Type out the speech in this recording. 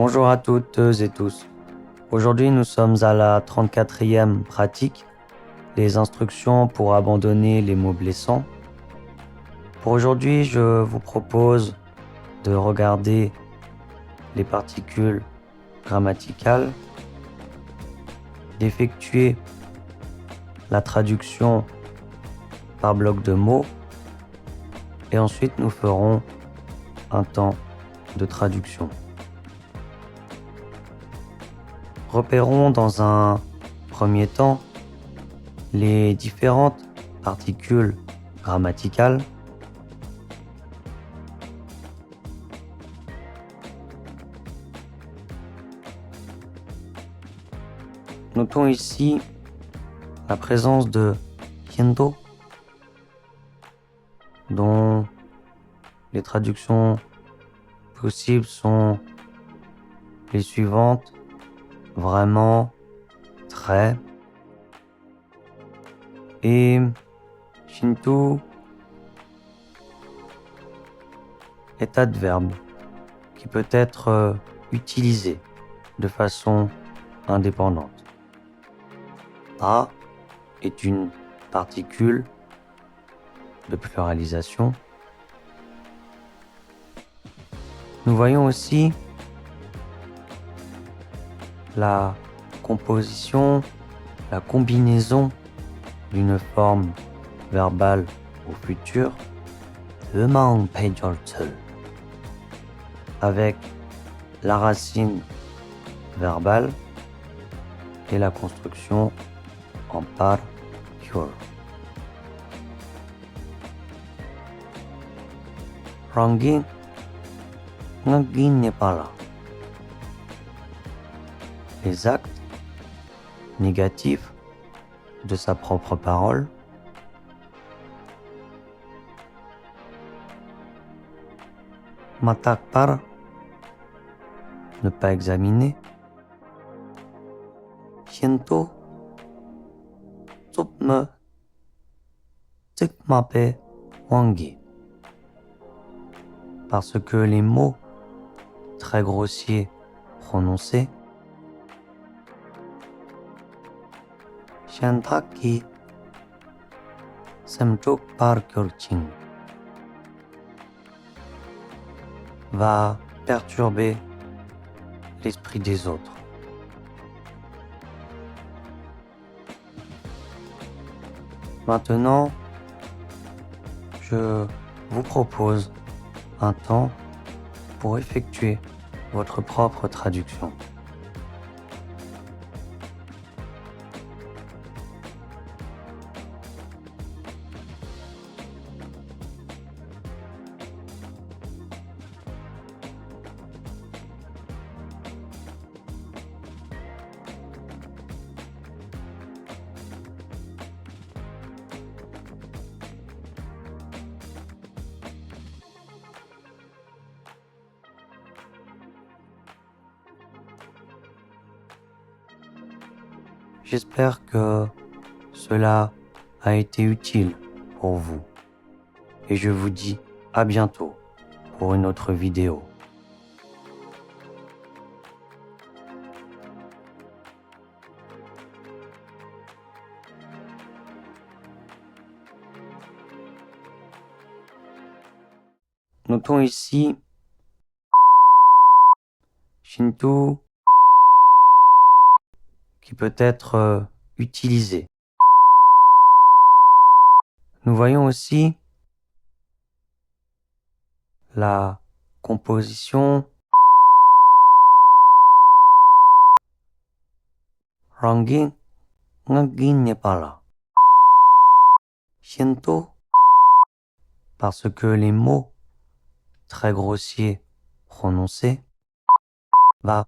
Bonjour à toutes et tous. Aujourd'hui, nous sommes à la 34e pratique, les instructions pour abandonner les mots blessants. Pour aujourd'hui, je vous propose de regarder les particules grammaticales, d'effectuer la traduction par bloc de mots et ensuite nous ferons un temps de traduction. Repérons dans un premier temps les différentes particules grammaticales. Notons ici la présence de siento, dont les traductions possibles sont les suivantes: vraiment, très, et shinto est adverbe qui peut être utilisé de façon indépendante. A est une particule de pluralisation. Nous voyons aussi la composition, la combinaison d'une forme verbale au futur, avec la racine verbale et la construction en par pure. Rangin n'est pas là. Les actes négatifs de sa propre parole matakpar, ne pas examiner, siento tsupme tsikmape wangi, parce que les mots très grossiers prononcés Shantaki Semchuk Parkurching va perturber l'esprit des autres. Maintenant, je vous propose un temps pour effectuer votre propre traduction. J'espère que cela a été utile pour vous et je vous dis à bientôt pour une autre vidéo. Notons ici Shinto qui peut être utilisé. Nous voyons aussi la composition Rangin n'est pas là. Siento, parce que les mots très grossiers prononcés va